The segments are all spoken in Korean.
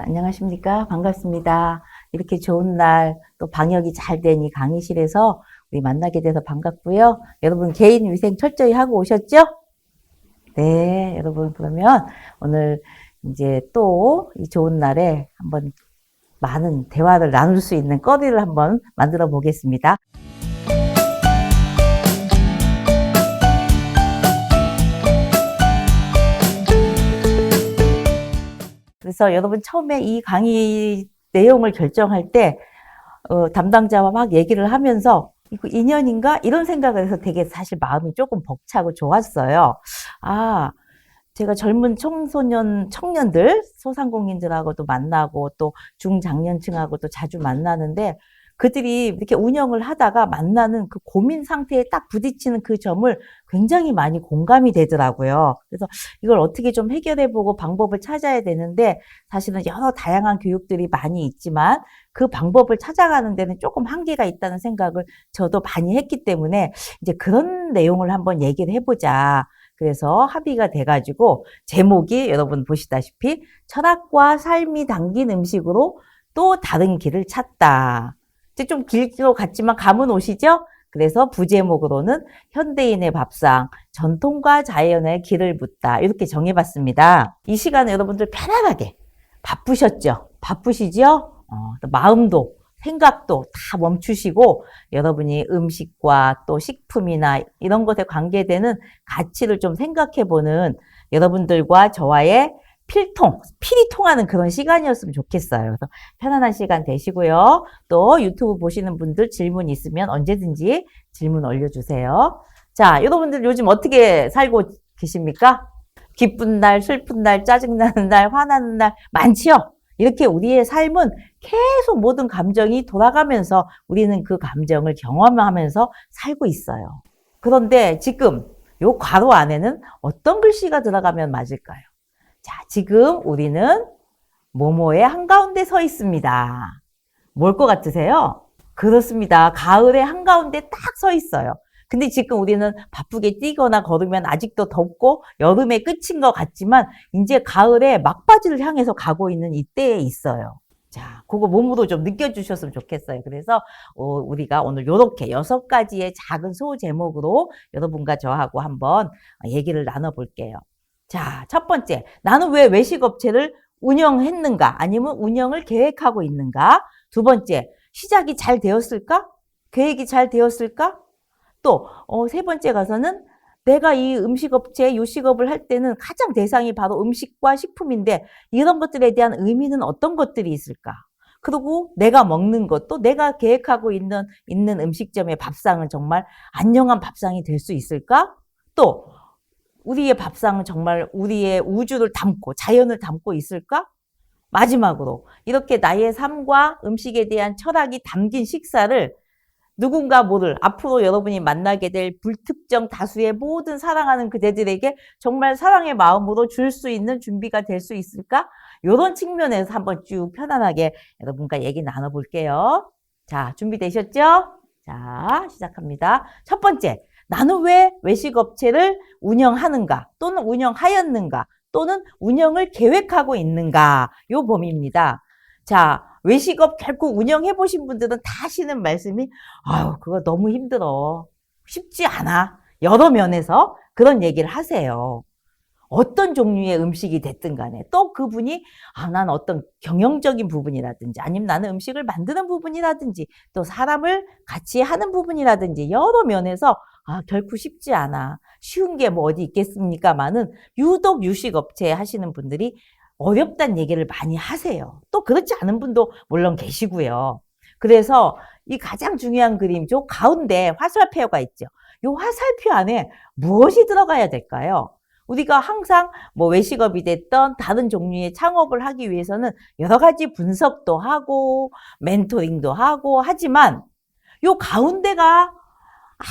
안녕하십니까. 반갑습니다. 이렇게 좋은 날 또 방역이 잘 된 이 강의실에서 우리 만나게 돼서 반갑고요. 여러분 개인 위생 철저히 하고 오셨죠? 네, 여러분 그러면 오늘 이제 또 이 좋은 날에 한번 많은 대화를 나눌 수 있는 거리를 한번 만들어 보겠습니다. 그래서 여러분 처음에 이 강의 내용을 결정할 때 담당자와 막 얘기를 하면서 이거 인연인가? 이런 생각을 해서 되게 사실 마음이 조금 벅차고 좋았어요. 아, 제가 젊은 청년들, 소상공인들하고도 만나고 또 중장년층하고도 자주 만나는데 그들이 이렇게 운영을 하다가 만나는 그 고민 상태에 딱 부딪히는 그 점을 굉장히 많이 공감이 되더라고요. 그래서 이걸 어떻게 좀 해결해보고 방법을 찾아야 되는데 사실은 여러 다양한 교육들이 많이 있지만 그 방법을 찾아가는 데는 조금 한계가 있다는 생각을 저도 많이 했기 때문에 이제 그런 내용을 한번 얘기를 해보자. 그래서 합의가 돼가지고 제목이 여러분 보시다시피 철학과 삶이 담긴 음식으로 또 다른 길을 찾다. 이제 좀 길 것 같지만 감은 오시죠? 그래서 부제목으로는 현대인의 밥상, 전통과 자연의 길을 묻다 이렇게 정해봤습니다. 이 시간에 여러분들 편안하게 바쁘셨죠? 바쁘시죠? 또 마음도 생각도 다 멈추시고 여러분이 음식과 또 식품이나 이런 것에 관계되는 가치를 좀 생각해보는 여러분들과 저와의 필이 통하는 그런 시간이었으면 좋겠어요. 그래서 편안한 시간 되시고요. 또 유튜브 보시는 분들 질문 있으면 언제든지 질문 올려주세요. 자, 여러분들 요즘 어떻게 살고 계십니까? 기쁜 날, 슬픈 날, 짜증나는 날, 화나는 날 많지요? 이렇게 우리의 삶은 계속 모든 감정이 돌아가면서 우리는 그 감정을 경험하면서 살고 있어요. 그런데 지금 요 괄호 안에는 어떤 글씨가 들어가면 맞을까요? 자, 지금 우리는 모모의 한가운데 서 있습니다. 뭘 것 같으세요? 그렇습니다. 가을의 한가운데 딱 서 있어요. 근데 지금 우리는 바쁘게 뛰거나 걸으면 아직도 덥고 여름의 끝인 것 같지만 이제 가을에 막바지를 향해서 가고 있는 이때에 있어요. 자, 그거 몸으로 좀 느껴주셨으면 좋겠어요. 그래서 우리가 오늘 이렇게 6가지의 작은 소제목으로 여러분과 저하고 한번 얘기를 나눠볼게요. 자, 첫 번째, 나는 왜 외식업체를 운영했는가? 아니면 운영을 계획하고 있는가? 두 번째, 시작이 잘 되었을까? 계획이 잘 되었을까? 또, 세 번째 가서는 내가 이 음식업체, 요식업을 할 때는 가장 대상이 바로 음식과 식품인데 이런 것들에 대한 의미는 어떤 것들이 있을까? 그리고 내가 먹는 것도 내가 계획하고 있는 음식점의 밥상은 정말 안녕한 밥상이 될 수 있을까? 또, 우리의 밥상은 정말 우리의 우주를 담고 자연을 담고 있을까? 마지막으로 이렇게 나의 삶과 음식에 대한 철학이 담긴 식사를 누군가 모를 앞으로 여러분이 만나게 될 불특정 다수의 모든 사랑하는 그대들에게 정말 사랑의 마음으로 줄 수 있는 준비가 될 수 있을까? 이런 측면에서 한번 쭉 편안하게 여러분과 얘기 나눠볼게요. 자, 준비되셨죠? 자, 시작합니다. 첫 번째, 나는 왜 외식업체를 운영하는가 또는 운영하였는가 또는 운영을 계획하고 있는가 요 범위입니다. 자, 외식업 결국 운영해 보신 분들은 다 하시는 말씀이 아유 그거 너무 힘들어 쉽지 않아 여러 면에서 그런 얘기를 하세요. 어떤 종류의 음식이 됐든 간에 또 그분이 난 어떤 경영적인 부분이라든지 아니면 나는 음식을 만드는 부분이라든지 또 사람을 같이 하는 부분이라든지 여러 면에서 결코 쉽지 않아 쉬운 게 뭐 어디 있겠습니까마는 유독 유식업체 하시는 분들이 어렵다는 얘기를 많이 하세요. 또 그렇지 않은 분도 물론 계시고요. 그래서 이 가장 중요한 그림 저 가운데 화살표가 있죠. 이 화살표 안에 무엇이 들어가야 될까요? 우리가 항상 뭐 외식업이 됐던 다른 종류의 창업을 하기 위해서는 여러 가지 분석도 하고 멘토링도 하고 하지만 요 가운데가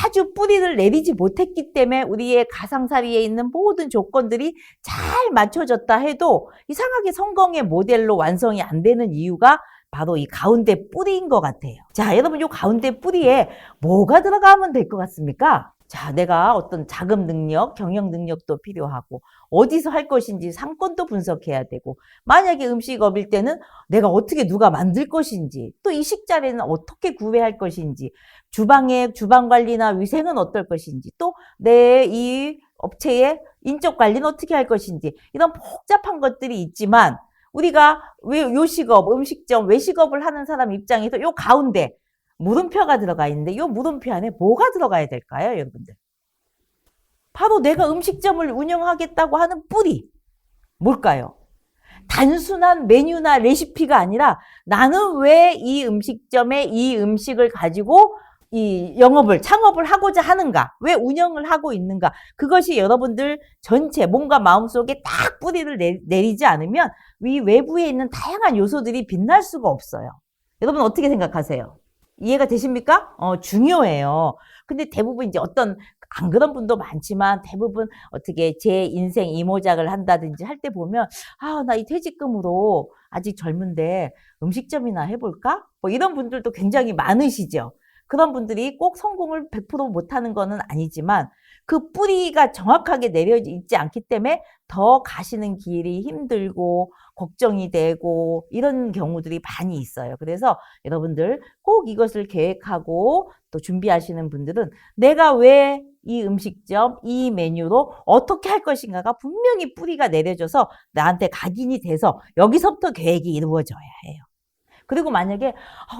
아주 뿌리를 내리지 못했기 때문에 우리의 가상사리에 있는 모든 조건들이 잘 맞춰졌다 해도 이상하게 성공의 모델로 완성이 안 되는 이유가 바로 이 가운데 뿌리인 것 같아요. 자, 여러분 이 가운데 뿌리에 뭐가 들어가면 될 것 같습니까? 자, 내가 어떤 자금 능력, 경영 능력도 필요하고, 어디서 할 것인지 상권도 분석해야 되고, 만약에 음식업일 때는 내가 어떻게 누가 만들 것인지, 또 이 식자리는 어떻게 구매할 것인지, 주방의 주방 관리나 위생은 어떨 것인지, 또 내 이 업체의 인적 관리는 어떻게 할 것인지, 이런 복잡한 것들이 있지만, 우리가 왜 요식업, 음식점, 외식업을 하는 사람 입장에서 요 가운데 물음표가 들어가 있는데, 요 물음표 안에 뭐가 들어가야 될까요, 여러분들? 바로 내가 음식점을 운영하겠다고 하는 뿌리. 뭘까요? 단순한 메뉴나 레시피가 아니라 나는 왜 이 음식점에 이 음식을 가지고 이 영업을, 창업을 하고자 하는가? 왜 운영을 하고 있는가? 그것이 여러분들 전체 몸과 마음속에 딱 뿌리를 내리지 않으면 이 외부에 있는 다양한 요소들이 빛날 수가 없어요. 여러분 어떻게 생각하세요? 이해가 되십니까? 중요해요. 근데 대부분 이제 어떤, 안 그런 분도 많지만 대부분 어떻게 제 인생 이모작을 한다든지 할 때 보면, 아, 나 이 퇴직금으로 아직 젊은데 음식점이나 해볼까? 뭐 이런 분들도 굉장히 많으시죠. 그런 분들이 꼭 성공을 100% 못하는 거는 아니지만 그 뿌리가 정확하게 내려져 있지 않기 때문에 더 가시는 길이 힘들고 걱정이 되고 이런 경우들이 많이 있어요. 그래서 여러분들 꼭 이것을 계획하고 또 준비하시는 분들은 내가 왜 이 음식점, 이 메뉴로 어떻게 할 것인가가 분명히 뿌리가 내려져서 나한테 각인이 돼서 여기서부터 계획이 이루어져야 해요. 그리고 만약에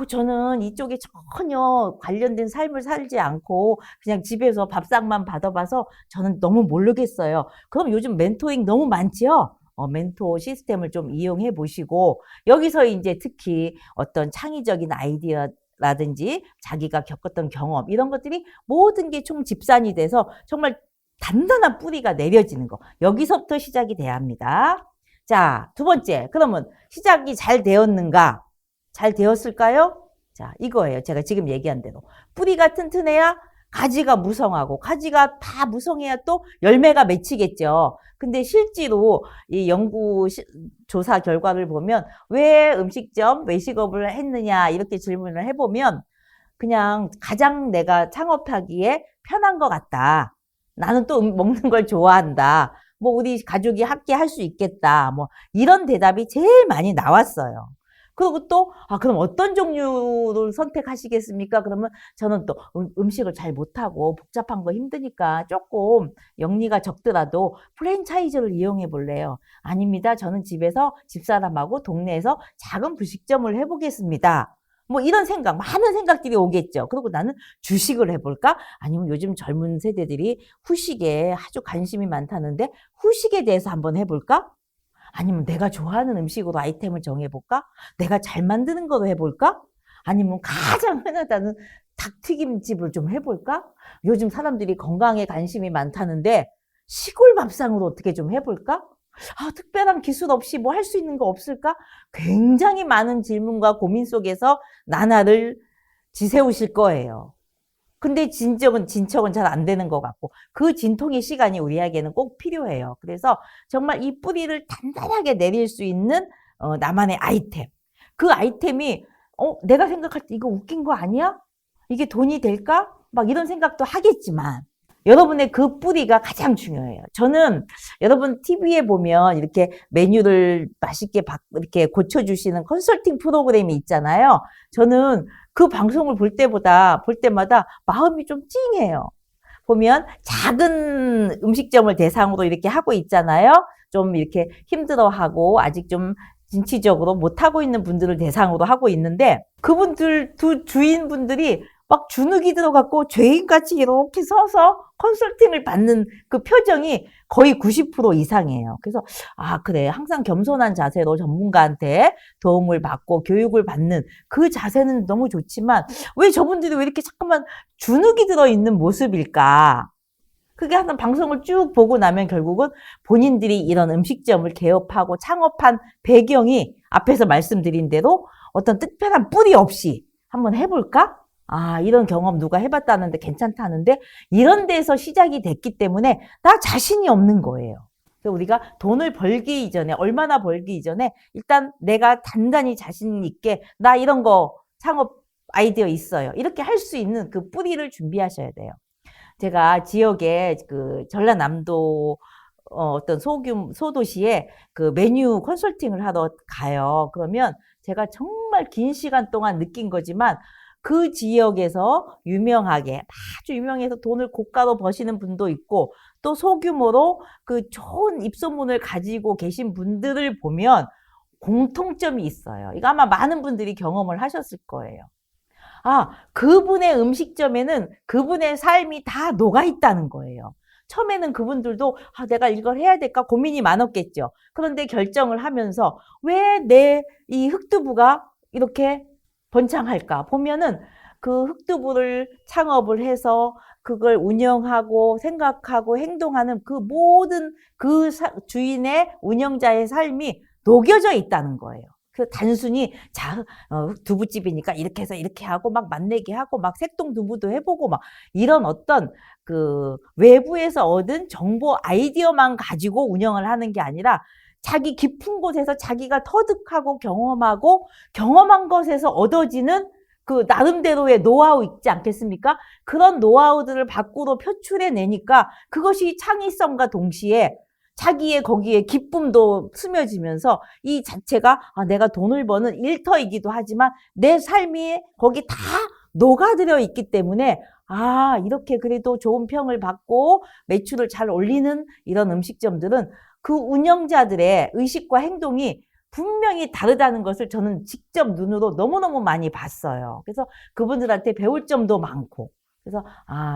저는 이쪽에 전혀 관련된 삶을 살지 않고 그냥 집에서 밥상만 받아봐서 저는 너무 모르겠어요. 그럼 요즘 멘토링 너무 많지요? 멘토 시스템을 좀 이용해 보시고 여기서 이제 특히 어떤 창의적인 아이디어라든지 자기가 겪었던 경험 이런 것들이 모든 게 총 집산이 돼서 정말 단단한 뿌리가 내려지는 거. 여기서부터 시작이 돼야 합니다. 자, 두 번째. 그러면 시작이 잘 되었는가? 잘 되었을까요? 자, 이거예요. 제가 지금 얘기한 대로. 뿌리가 튼튼해야 가지가 무성하고, 가지가 다 무성해야 또 열매가 맺히겠죠. 근데 실제로 이 연구 조사 결과를 보면 왜 음식점, 외식업을 했느냐, 이렇게 질문을 해보면 그냥 가장 내가 창업하기에 편한 것 같다. 나는 또 먹는 걸 좋아한다. 뭐 우리 가족이 함께 할 수 있겠다. 뭐 이런 대답이 제일 많이 나왔어요. 그리고 또, 그럼 어떤 종류를 선택하시겠습니까? 그러면 저는 또 음식을 잘 못하고 복잡한 거 힘드니까 조금 영리가 적더라도 프랜차이즈를 이용해 볼래요. 아닙니다. 저는 집에서 집사람하고 동네에서 작은 분식점을 해보겠습니다. 뭐 이런 생각, 많은 생각들이 오겠죠. 그리고 나는 주식을 해볼까? 아니면 요즘 젊은 세대들이 후식에 아주 관심이 많다는데 후식에 대해서 한번 해볼까? 아니면 내가 좋아하는 음식으로 아이템을 정해볼까? 내가 잘 만드는 거로 해볼까? 아니면 가장 흔하다는 닭튀김집을 좀 해볼까? 요즘 사람들이 건강에 관심이 많다는데 시골 밥상으로 어떻게 좀 해볼까? 특별한 기술 없이 뭐 할 수 있는 거 없을까? 굉장히 많은 질문과 고민 속에서 나날을 지새우실 거예요. 근데 진척은 잘 안 되는 것 같고 그 진통의 시간이 우리에게는 꼭 필요해요. 그래서 정말 이 뿌리를 단단하게 내릴 수 있는 나만의 아이템. 그 아이템이 내가 생각할 때 이거 웃긴 거 아니야? 이게 돈이 될까? 막 이런 생각도 하겠지만 여러분의 그 뿌리가 가장 중요해요. 저는 여러분 TV에 보면 이렇게 메뉴를 맛있게 이렇게 고쳐주시는 컨설팅 프로그램이 있잖아요. 저는 그 방송을 볼 때마다 마음이 좀 찡해요. 보면 작은 음식점을 대상으로 이렇게 하고 있잖아요. 좀 이렇게 힘들어하고 아직 좀 진취적으로 못하고 있는 분들을 대상으로 하고 있는데 그분들 두 주인분들이 막 주눅이 들어갖고 죄인같이 이렇게 서서 컨설팅을 받는 그 표정이 거의 90% 이상이에요. 그래서 그래, 항상 겸손한 자세로 전문가한테 도움을 받고 교육을 받는 그 자세는 너무 좋지만 왜 저분들이 왜 이렇게 잠깐만 주눅이 들어있는 모습일까? 그게 항상 방송을 쭉 보고 나면 결국은 본인들이 이런 음식점을 개업하고 창업한 배경이 앞에서 말씀드린 대로 어떤 특별한 뿌리 없이 한번 해볼까? 이런 경험 누가 해봤다는데 괜찮다는데 이런 데서 시작이 됐기 때문에 나 자신이 없는 거예요. 그래서 우리가 돈을 벌기 이전에 얼마나 벌기 이전에 일단 내가 단단히 자신 있게 나 이런 거 창업 아이디어 있어요. 이렇게 할 수 있는 그 뿌리를 준비하셔야 돼요. 제가 지역에 그 전라남도 어떤 소도시에 그 메뉴 컨설팅을 하러 가요. 그러면 제가 정말 긴 시간 동안 느낀 거지만 그 지역에서 유명하게 아주 유명해서 돈을 고가로 버시는 분도 있고 또 소규모로 그 좋은 입소문을 가지고 계신 분들을 보면 공통점이 있어요. 이거 아마 많은 분들이 경험을 하셨을 거예요. 아, 그분의 음식점에는 그분의 삶이 다 녹아 있다는 거예요. 처음에는 그분들도 내가 이걸 해야 될까 고민이 많았겠죠. 그런데 결정을 하면서 왜 내 이 흑두부가 이렇게 번창할까? 보면은 그 흑두부를 창업을 해서 그걸 운영하고 생각하고 행동하는 그 모든 그 주인의 운영자의 삶이 녹여져 있다는 거예요. 그 단순히 두부집이니까 이렇게 해서 이렇게 하고 막 맛내기 하고 막 색동 두부도 해보고 막 이런 어떤 그 외부에서 얻은 정보 아이디어만 가지고 운영을 하는 게 아니라 자기 깊은 곳에서 자기가 터득하고 경험하고 경험한 것에서 얻어지는 그 나름대로의 노하우 있지 않겠습니까? 그런 노하우들을 밖으로 표출해 내니까 그것이 창의성과 동시에 자기의 거기에 기쁨도 스며지면서 이 자체가 내가 돈을 버는 일터이기도 하지만 내 삶이 거기 다 녹아들어 있기 때문에 이렇게 그래도 좋은 평을 받고 매출을 잘 올리는 이런 음식점들은 그 운영자들의 의식과 행동이 분명히 다르다는 것을 저는 직접 눈으로 너무너무 많이 봤어요. 그래서 그분들한테 배울 점도 많고 그래서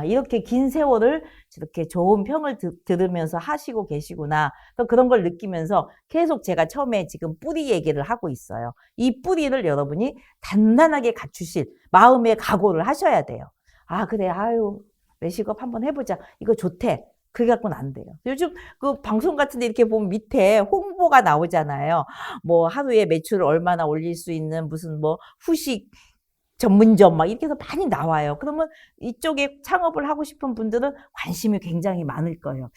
이렇게 긴 세월을 이렇게 좋은 평을 들으면서 하시고 계시구나. 그런 걸 느끼면서 계속 제가 처음에 지금 뿌리 얘기를 하고 있어요. 이 뿌리를 여러분이 단단하게 갖추실 마음의 각오를 하셔야 돼요. 그래, 외식업 한번 해보자. 이거 좋대. 그게 갖고는 안 돼요. 요즘 그 방송 같은 데 이렇게 보면 밑에 홍보가 나오잖아요. 뭐 하루에 매출을 얼마나 올릴 수 있는 무슨 뭐 후식 전문점 막 이렇게 해서 많이 나와요. 그러면 이쪽에 창업을 하고 싶은 분들은 관심이 굉장히 많을 거예요.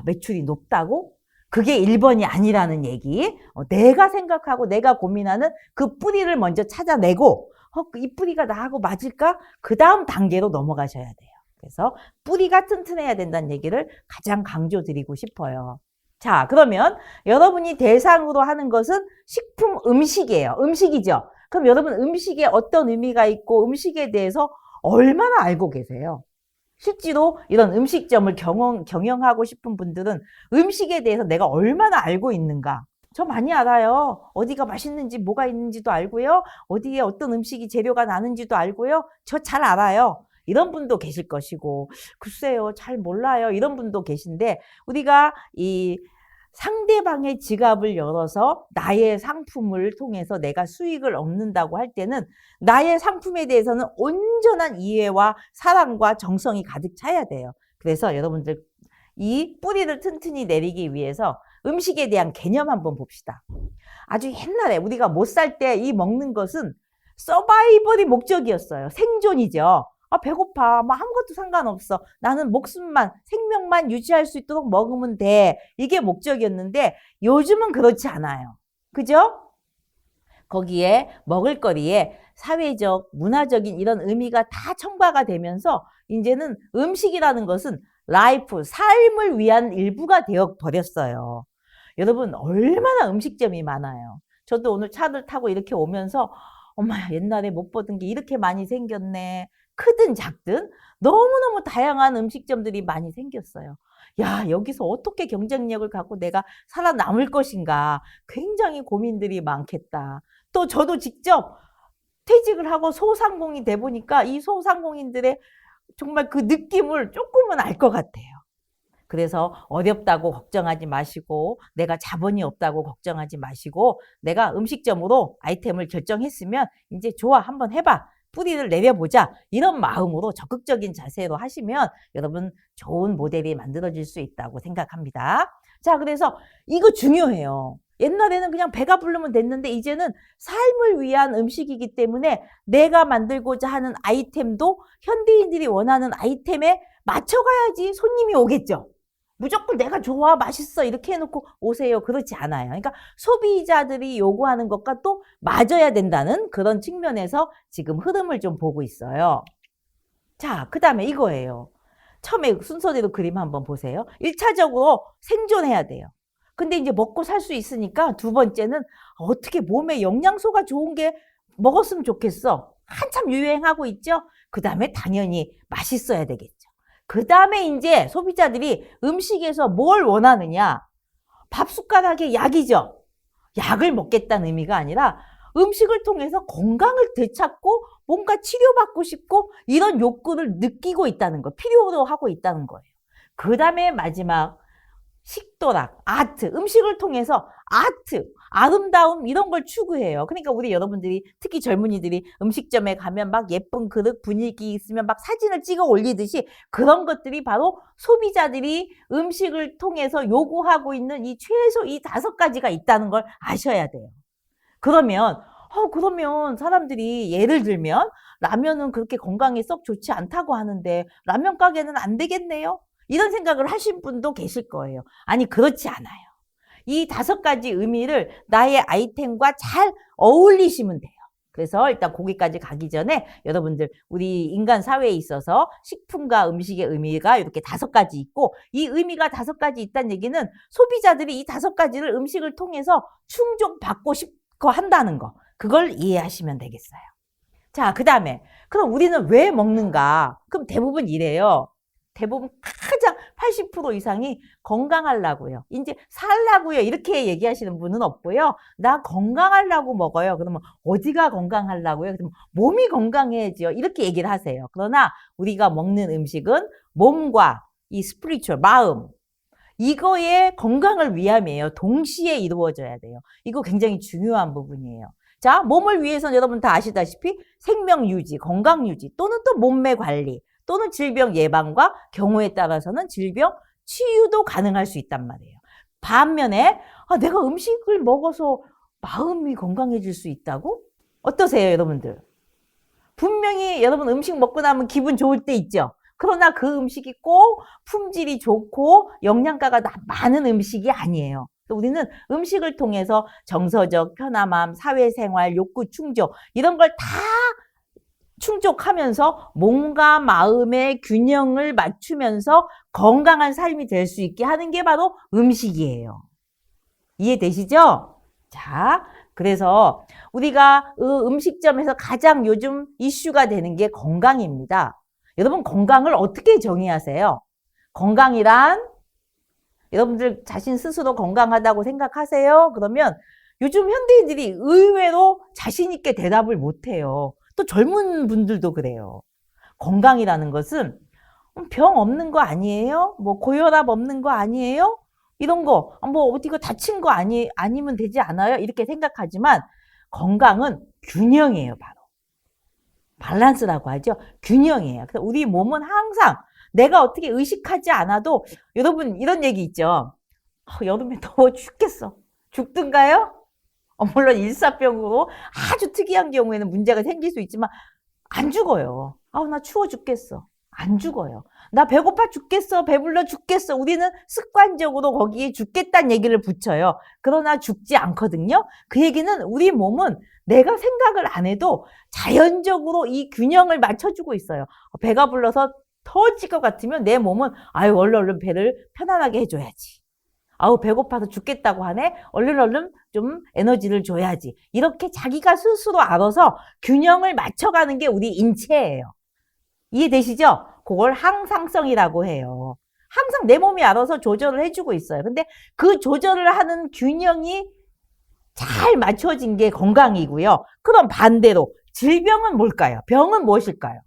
매출이 높다고? 그게 1번이 아니라는 얘기. 내가 생각하고 내가 고민하는 그 뿌리를 먼저 찾아내고 이 뿌리가 나하고 맞을까? 그 다음 단계로 넘어가셔야 돼요. 그래서 뿌리가 튼튼해야 된다는 얘기를 가장 강조드리고 싶어요. 자, 그러면 여러분이 대상으로 하는 것은 식품 음식이에요. 음식이죠. 그럼 여러분 음식에 어떤 의미가 있고 음식에 대해서 얼마나 알고 계세요? 실제로 이런 음식점을 경영하고 싶은 분들은 음식에 대해서 내가 얼마나 알고 있는가? 저 많이 알아요. 어디가 맛있는지 뭐가 있는지도 알고요. 어디에 어떤 음식이 재료가 나는지도 알고요. 저 잘 알아요. 이런 분도 계실 것이고 글쎄요 잘 몰라요. 이런 분도 계신데 우리가 이 상대방의 지갑을 열어서 나의 상품을 통해서 내가 수익을 얻는다고 할 때는 나의 상품에 대해서는 온전한 이해와 사랑과 정성이 가득 차야 돼요. 그래서 여러분들 이 뿌리를 튼튼히 내리기 위해서 음식에 대한 개념 한번 봅시다. 아주 옛날에 우리가 못 살 때 이 먹는 것은 서바이벌이 목적이었어요. 생존이죠. 배고파. 뭐 아무것도 상관없어. 나는 목숨만, 생명만 유지할 수 있도록 먹으면 돼. 이게 목적이었는데 요즘은 그렇지 않아요. 그죠? 거기에 먹을거리에 사회적, 문화적인 이런 의미가 다 첨가가 되면서 이제는 음식이라는 것은 라이프, 삶을 위한 일부가 되어 버렸어요. 여러분 얼마나 음식점이 많아요. 저도 오늘 차를 타고 이렇게 오면서 엄마야 옛날에 못 보던 게 이렇게 많이 생겼네. 크든 작든 너무너무 다양한 음식점들이 많이 생겼어요. 야, 여기서 어떻게 경쟁력을 갖고 내가 살아남을 것인가 굉장히 고민들이 많겠다. 또 저도 직접 퇴직을 하고 소상공인이 돼 보니까 이 소상공인들의 정말 그 느낌을 조금은 알 것 같아요. 그래서 어렵다고 걱정하지 마시고 내가 자본이 없다고 걱정하지 마시고 내가 음식점으로 아이템을 결정했으면 이제 좋아 한번 해봐. 뿌리를 내려보자. 이런 마음으로 적극적인 자세로 하시면 여러분 좋은 모델이 만들어질 수 있다고 생각합니다. 자, 그래서 이거 중요해요. 옛날에는 그냥 배가 부르면 됐는데 이제는 삶을 위한 음식이기 때문에 내가 만들고자 하는 아이템도 현대인들이 원하는 아이템에 맞춰가야지 손님이 오겠죠. 무조건 내가 좋아, 맛있어 이렇게 해놓고 오세요. 그렇지 않아요. 그러니까 소비자들이 요구하는 것과 또 맞아야 된다는 그런 측면에서 지금 흐름을 좀 보고 있어요. 자, 그 다음에 이거예요. 처음에 순서대로 그림 한번 보세요. 1차적으로 생존해야 돼요. 근데 이제 먹고 살 수 있으니까 두 번째는 어떻게 몸에 영양소가 좋은 게 먹었으면 좋겠어. 한참 유행하고 있죠? 그 다음에 당연히 맛있어야 되겠죠. 그 다음에 이제 소비자들이 음식에서 뭘 원하느냐? 밥 숟가락의 약이죠. 약을 먹겠다는 의미가 아니라 음식을 통해서 건강을 되찾고 뭔가 치료받고 싶고 이런 욕구를 느끼고 있다는 거, 필요로 하고 있다는 거예요. 그 다음에 마지막 식도락, 아트, 음식을 통해서 아트, 아름다움 이런 걸 추구해요. 그러니까 우리 여러분들이 특히 젊은이들이 음식점에 가면 막 예쁜 그릇 분위기 있으면 막 사진을 찍어 올리듯이 그런 것들이 바로 소비자들이 음식을 통해서 요구하고 있는 이 최소 이 5가지가 있다는 걸 아셔야 돼요. 그러면 사람들이 예를 들면 라면은 그렇게 건강에 썩 좋지 않다고 하는데 라면 가게는 안 되겠네요? 이런 생각을 하신 분도 계실 거예요. 아니, 그렇지 않아요. 이 5가지 의미를 나의 아이템과 잘 어울리시면 돼요. 그래서 일단 거기까지 가기 전에 여러분들 우리 인간 사회에 있어서 식품과 음식의 의미가 이렇게 5가지 있고 이 의미가 5가지 있다는 얘기는 소비자들이 이 5가지를 음식을 통해서 충족받고 싶고 한다는 거. 그걸 이해하시면 되겠어요. 자, 그 다음에 그럼 우리는 왜 먹는가? 그럼 대부분 이래요. 대부분 가장 80% 이상이 건강하려고요. 이제 살라고요. 이렇게 얘기하시는 분은 없고요. 나 건강하려고 먹어요. 그러면 어디가 건강하려고요? 그러면 몸이 건강해야죠. 이렇게 얘기를 하세요. 그러나 우리가 먹는 음식은 몸과 이 스피리추얼, 마음, 이거의 건강을 위함이에요. 동시에 이루어져야 돼요. 이거 굉장히 중요한 부분이에요. 자, 몸을 위해서는 여러분 다 아시다시피 생명 유지, 건강 유지 또는 또 몸매 관리 또는 질병 예방과 경우에 따라서는 질병 치유도 가능할 수 있단 말이에요. 반면에 내가 음식을 먹어서 마음이 건강해질 수 있다고? 어떠세요, 여러분들? 분명히 여러분 음식 먹고 나면 기분 좋을 때 있죠? 그러나 그 음식이 꼭 품질이 좋고 영양가가 많은 음식이 아니에요. 우리는 음식을 통해서 정서적 편안함, 사회생활, 욕구 충족 이런 걸 다 충족하면서 몸과 마음의 균형을 맞추면서 건강한 삶이 될 수 있게 하는 게 바로 음식이에요. 이해되시죠? 자, 그래서 우리가 음식점에서 가장 요즘 이슈가 되는 게 건강입니다. 여러분 건강을 어떻게 정의하세요? 건강이란 여러분들 자신 스스로 건강하다고 생각하세요? 그러면 요즘 현대인들이 의외로 자신 있게 대답을 못해요. 또 젊은 분들도 그래요. 건강이라는 것은 병 없는 거 아니에요? 뭐 고혈압 없는 거 아니에요? 이런 거, 뭐 어디가 다친 거 아니면 되지 않아요? 이렇게 생각하지만 건강은 균형이에요, 바로. 밸런스라고 하죠. 균형이에요. 그래서 우리 몸은 항상 내가 어떻게 의식하지 않아도 여러분 이런 얘기 있죠. 여름에 더워 죽겠어. 죽든가요? 물론 일사병으로 아주 특이한 경우에는 문제가 생길 수 있지만 안 죽어요. 나 추워 죽겠어. 안 죽어요. 나 배고파 죽겠어. 배불러 죽겠어. 우리는 습관적으로 거기에 죽겠다는 얘기를 붙여요. 그러나 죽지 않거든요. 그 얘기는 우리 몸은 내가 생각을 안 해도 자연적으로 이 균형을 맞춰주고 있어요. 배가 불러서 터질 것 같으면 내 몸은 얼른 배를 편안하게 해줘야지. 배고파서 죽겠다고 하네. 얼른 좀 에너지를 줘야지. 이렇게 자기가 스스로 알아서 균형을 맞춰가는 게 우리 인체예요. 이해되시죠? 그걸 항상성이라고 해요. 항상 내 몸이 알아서 조절을 해주고 있어요. 근데 그 조절을 하는 균형이 잘 맞춰진 게 건강이고요. 그럼 반대로 질병은 뭘까요? 병은 무엇일까요?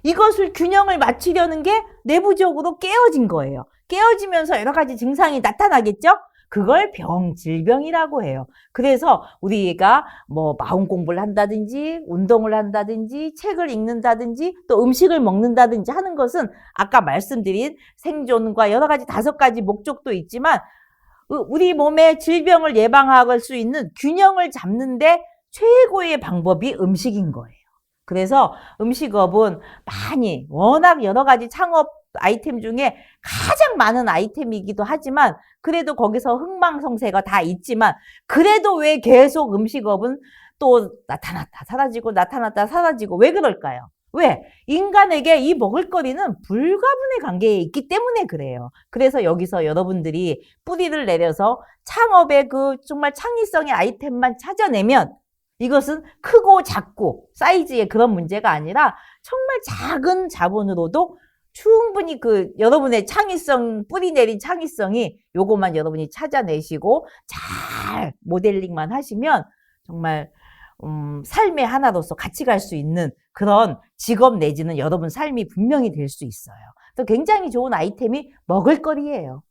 이것을 균형을 맞추려는 게 내부적으로 깨어진 거예요. 깨어지면서 여러 가지 증상이 나타나겠죠? 그걸 질병이라고 해요. 그래서 우리가 뭐 마음 공부를 한다든지 운동을 한다든지 책을 읽는다든지 또 음식을 먹는다든지 하는 것은 아까 말씀드린 생존과 여러 가지 5가지 목적도 있지만 우리 몸의 질병을 예방할 수 있는 균형을 잡는데 최고의 방법이 음식인 거예요. 그래서 음식업은 워낙 여러 가지 창업 아이템 중에 가장 많은 아이템이기도 하지만 그래도 거기서 흥망성쇠가 다 있지만 그래도 왜 계속 음식업은 또 나타났다 사라지고 나타났다 사라지고 왜 그럴까요? 왜? 인간에게 이 먹을거리는 불가분의 관계에 있기 때문에 그래요. 그래서 여기서 여러분들이 뿌리를 내려서 창업의 그 정말 창의성의 아이템만 찾아내면 이것은 크고 작고 사이즈의 그런 문제가 아니라 정말 작은 자본으로도 충분히 그 여러분의 창의성, 뿌리 내린 창의성이 요것만 여러분이 찾아내시고 잘 모델링만 하시면 정말 삶의 하나로서 같이 갈 수 있는 그런 직업 내지는 여러분 삶이 분명히 될 수 있어요. 그래서 굉장히 좋은 아이템이 먹을거리예요.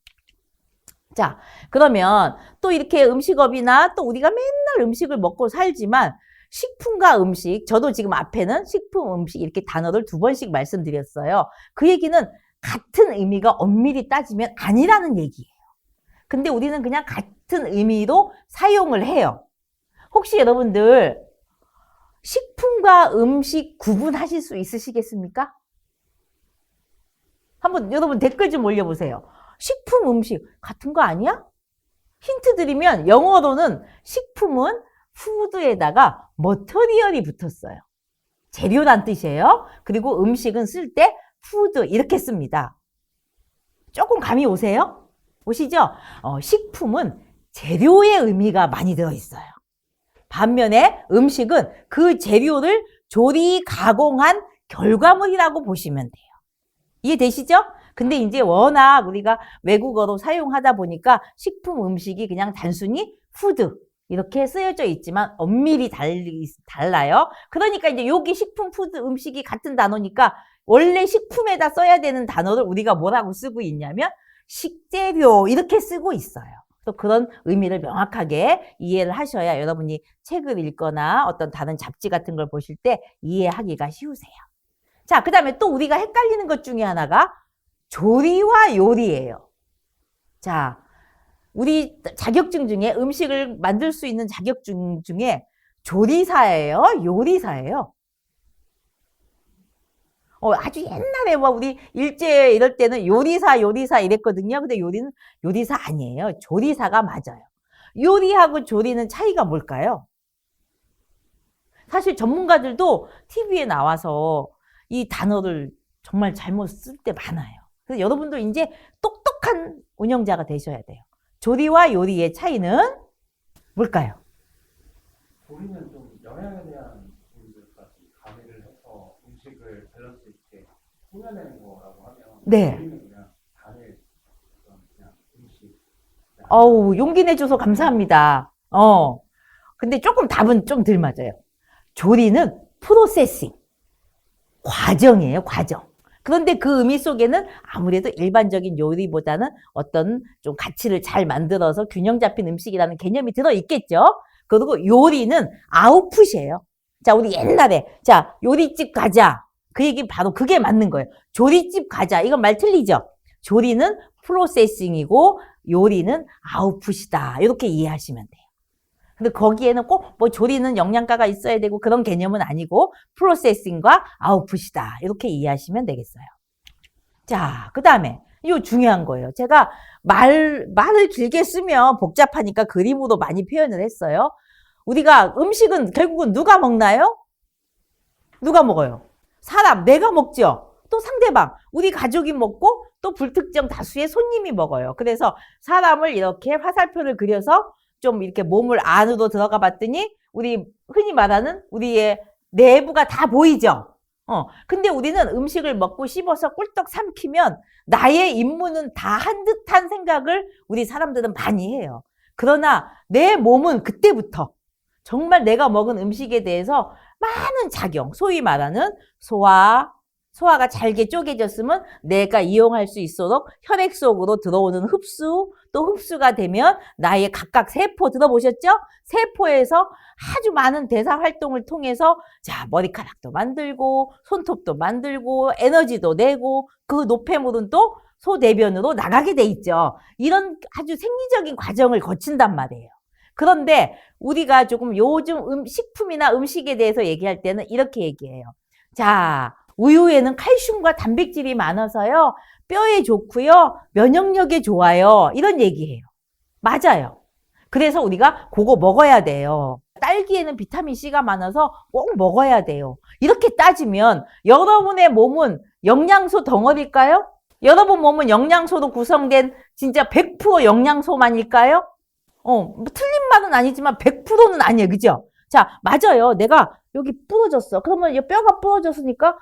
자, 그러면 또 이렇게 음식업이나 또 우리가 맨날 음식을 먹고 살지만 식품과 음식, 저도 지금 앞에는 식품, 음식 이렇게 단어를 2번씩 말씀드렸어요. 그 얘기는 같은 의미가 엄밀히 따지면 아니라는 얘기예요. 근데 우리는 그냥 같은 의미로 사용을 해요. 혹시 여러분들 식품과 음식 구분하실 수 있으시겠습니까? 한번 여러분 댓글 좀 올려보세요. 식품, 음식 같은 거 아니야? 힌트 드리면 영어로는 식품은 푸드에다가 머터리얼이 붙었어요. 재료란 뜻이에요. 그리고 음식은 쓸 때 푸드 이렇게 씁니다. 조금 감이 오세요? 오시죠? 식품은 재료의 의미가 많이 들어있어요. 반면에 음식은 그 재료를 조리, 가공한 결과물이라고 보시면 돼요. 이해되시죠? 근데 이제 워낙 우리가 외국어로 사용하다 보니까 식품, 음식이 그냥 단순히 푸드 이렇게 쓰여져 있지만 엄밀히 달라요. 그러니까 이제 여기 식품, 푸드, 음식이 같은 단어니까 원래 식품에다 써야 되는 단어를 우리가 뭐라고 쓰고 있냐면 식재료 이렇게 쓰고 있어요. 또 그런 의미를 명확하게 이해를 하셔야 여러분이 책을 읽거나 어떤 다른 잡지 같은 걸 보실 때 이해하기가 쉬우세요. 자, 그 다음에 또 우리가 헷갈리는 것 중에 하나가 조리와 요리예요. 자, 우리 자격증 중에 음식을 만들 수 있는 자격증 중에 조리사예요? 요리사예요? 아주 옛날에 뭐 우리 일제 이럴 때는 요리사 이랬거든요. 근데 요리사 아니에요. 조리사가 맞아요. 요리하고 조리는 차이가 뭘까요? 사실 전문가들도 TV에 나와서 이 단어를 정말 잘못 쓸 때 많아요. 그래서 여러분도 이제 똑똑한 운영자가 되셔야 돼요. 조리와 요리의 차이는 뭘까요? 조리는 좀 영양에 대한 부분들까지 가미를 해서 음식을 밸런스 있게 꾸며내는 거라고 하면 네. 조리는 그냥 단일 그냥 음식. 용기 내줘서 감사합니다. 근데 조금 답은 좀 덜 맞아요. 조리는 프로세싱. 과정이에요, 과정. 그런데 그 의미 속에는 아무래도 일반적인 요리보다는 어떤 좀 가치를 잘 만들어서 균형 잡힌 음식이라는 개념이 들어있겠죠. 그리고 요리는 아웃풋이에요. 자, 우리 옛날에 자 요리집 가자. 그 얘기 바로 그게 맞는 거예요. 조리집 가자. 이건 말 틀리죠. 조리는 프로세싱이고 요리는 아웃풋이다. 이렇게 이해하시면 돼요. 근데 거기에는 꼭 뭐 조리는 영양가가 있어야 되고 그런 개념은 아니고 프로세싱과 아웃풋이다. 이렇게 이해하시면 되겠어요. 자, 그 다음에 이거 중요한 거예요. 제가 말을 길게 쓰면 복잡하니까 그림으로 많이 표현을 했어요. 우리가 음식은 결국은 누가 먹나요? 누가 먹어요? 사람, 내가 먹죠. 또 상대방, 우리 가족이 먹고 또 불특정 다수의 손님이 먹어요. 그래서 사람을 이렇게 화살표를 그려서 좀 이렇게 몸을 안으로 들어가 봤더니 우리 흔히 말하는 우리의 내부가 다 보이죠. 근데 우리는 음식을 먹고 씹어서 꿀떡 삼키면 나의 임무는 다 한 듯한 생각을 우리 사람들은 많이 해요. 그러나 내 몸은 그때부터 정말 내가 먹은 음식에 대해서 많은 작용, 소위 말하는 소화가 잘게 쪼개졌으면 내가 이용할 수 있도록 혈액 속으로 들어오는 흡수, 또 흡수가 되면 나의 각각 세포 들어보셨죠? 세포에서 아주 많은 대사 활동을 통해서 자, 머리카락도 만들고 손톱도 만들고 에너지도 내고 그 노폐물은 또 소대변으로 나가게 돼 있죠. 이런 아주 생리적인 과정을 거친단 말이에요. 그런데 우리가 조금 요즘 식품이나 음식에 대해서 얘기할 때는 이렇게 얘기해요. 자, 우유에는 칼슘과 단백질이 많아서요. 뼈에 좋고요. 면역력에 좋아요. 이런 얘기해요. 맞아요. 그래서 우리가 그거 먹어야 돼요. 딸기에는 비타민 C가 많아서 꼭 먹어야 돼요. 이렇게 따지면 여러분의 몸은 영양소 덩어리일까요? 여러분 몸은 영양소로 구성된 진짜 100% 영양소만일까요? 뭐 틀린 말은 아니지만 100%는 아니에요. 그죠? 자, 맞아요. 내가 여기 부러졌어. 그러면 이 뼈가 부러졌으니까,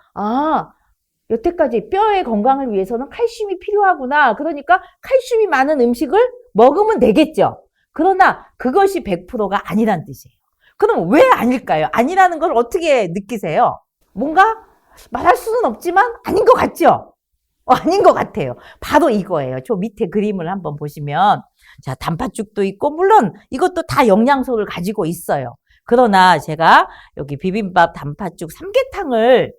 여태까지 뼈의 건강을 위해서는 칼슘이 필요하구나. 그러니까 칼슘이 많은 음식을 먹으면 되겠죠. 그러나 그것이 100%가 아니란 뜻이에요. 그럼 왜 아닐까요? 아니라는 걸 어떻게 느끼세요? 뭔가 말할 수는 없지만 아닌 것 같죠? 아닌 것 같아요. 바로 이거예요. 저 밑에 그림을 한번 보시면, 자, 단팥죽도 있고, 물론 이것도 다 영양소를 가지고 있어요. 그러나 제가 여기 비빔밥 단팥죽 삼계탕을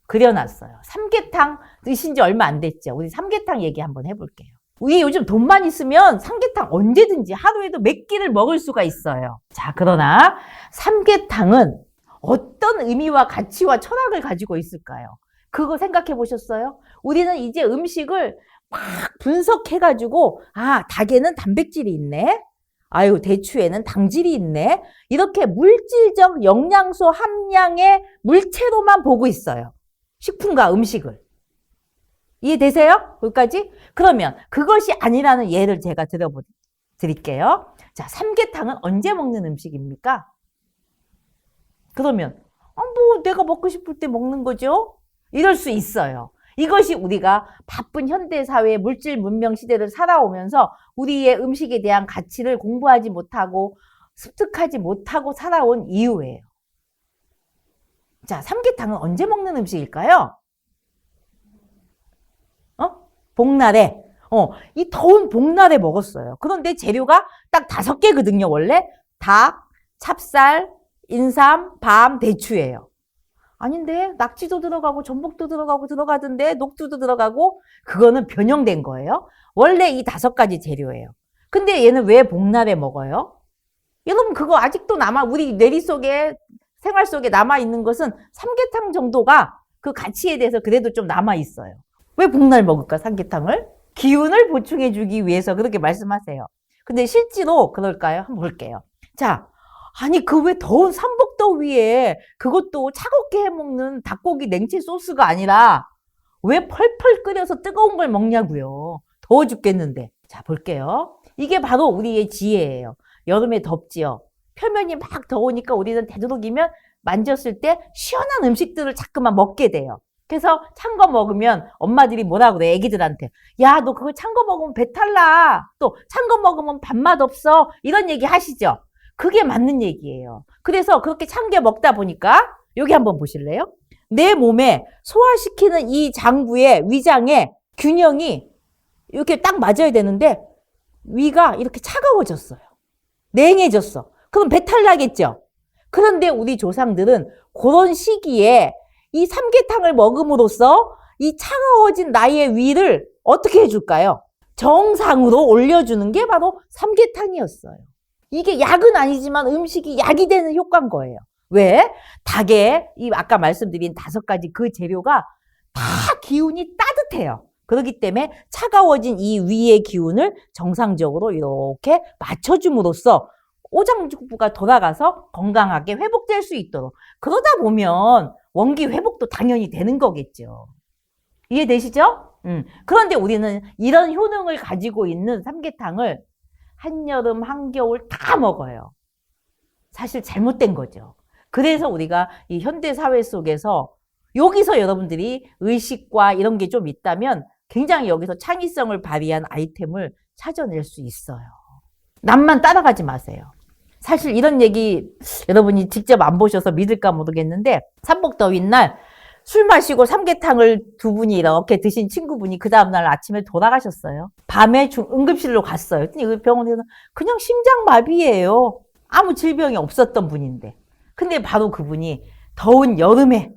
그려놨어요. 삼계탕 드신 지 얼마 안 됐죠? 우리 삼계탕 얘기 한번 해볼게요. 우리 요즘 돈만 있으면 삼계탕 언제든지 하루에도 몇 끼를 먹을 수가 있어요. 자, 그러나 삼계탕은 어떤 의미와 가치와 철학을 가지고 있을까요? 그거 생각해 보셨어요? 우리는 이제 음식을 막 분석해가지고, 닭에는 단백질이 있네? 아유, 대추에는 당질이 있네? 이렇게 물질적 영양소 함량의 물체로만 보고 있어요. 식품과 음식을. 이해되세요? 거기까지? 그러면 그것이 아니라는 예를 제가 드릴게요. 자, 삼계탕은 언제 먹는 음식입니까? 그러면 뭐 내가 먹고 싶을 때 먹는 거죠? 이럴 수 있어요. 이것이 우리가 바쁜 현대사회의 물질 문명 시대를 살아오면서 우리의 음식에 대한 가치를 공부하지 못하고 습득하지 못하고 살아온 이유예요. 자, 삼계탕은 언제 먹는 음식일까요? 복날에. 이 더운 복날에 먹었어요. 그런데 재료가 딱 5개거든요, 원래. 닭, 찹쌀, 인삼, 밤, 대추예요. 아닌데, 낙지도 들어가고, 전복도 들어가던데, 녹두도 들어가고, 그거는 변형된 거예요. 원래 이 5가지 재료예요. 근데 얘는 왜 복날에 먹어요? 여러분, 그거 아직도 우리 뇌리 속에, 생활 속에 남아있는 것은 삼계탕 정도가 그 가치에 대해서 그래도 좀 남아있어요. 왜 복날 먹을까, 삼계탕을? 기운을 보충해주기 위해서 그렇게 말씀하세요. 근데 실제로 그럴까요? 한번 볼게요. 자, 아니, 그 왜 더운 삼복더위에 그것도 차갑게 해먹는 닭고기 냉채 소스가 아니라 왜 펄펄 끓여서 뜨거운 걸 먹냐고요. 더워 죽겠는데. 자, 볼게요. 이게 바로 우리의 지혜예요. 여름에 덥지요. 표면이 막 더우니까 우리는 되도록이면 만졌을 때 시원한 음식들을 자꾸만 먹게 돼요. 그래서 찬 거 먹으면 엄마들이 뭐라 그래, 애기들한테. 야, 너 그거 찬 거 먹으면 배탈 나. 또 찬 거 먹으면 밥맛 없어. 이런 얘기 하시죠? 그게 맞는 얘기예요. 그래서 그렇게 찬 게 먹다 보니까 여기 한번 보실래요? 내 몸에 소화시키는 이 장부의 위장의 균형이 이렇게 딱 맞아야 되는데 위가 이렇게 차가워졌어요. 냉해졌어. 그럼 배탈 나겠죠? 그런데 우리 조상들은 그런 시기에 이 삼계탕을 먹음으로써 이 차가워진 나의 위를 어떻게 해줄까요? 정상으로 올려주는 게 바로 삼계탕이었어요. 이게 약은 아니지만 음식이 약이 되는 효과인 거예요. 왜? 닭에 이 아까 말씀드린 5가지 그 재료가 다 기운이 따뜻해요. 그렇기 때문에 차가워진 이 위의 기운을 정상적으로 이렇게 맞춰줌으로써 오장육부가 돌아가서 건강하게 회복될 수 있도록. 그러다 보면 원기 회복도 당연히 되는 거겠죠. 이해되시죠? 그런데 우리는 이런 효능을 가지고 있는 삼계탕을 한여름, 한겨울 다 먹어요. 사실 잘못된 거죠. 그래서 우리가 이 현대사회 속에서 여기서 여러분들이 의식과 이런 게 좀 있다면 굉장히 여기서 창의성을 발휘한 아이템을 찾아낼 수 있어요. 남만 따라가지 마세요. 사실 이런 얘기 여러분이 직접 안 보셔서 믿을까 모르겠는데 삼복더위 날 술 마시고 삼계탕을 2분이 이렇게 드신 친구분이 그 다음날 아침에 돌아가셨어요. 밤에 응급실로 갔어요. 병원에서 그냥 심장마비예요. 아무 질병이 없었던 분인데. 근데 바로 그분이 더운 여름에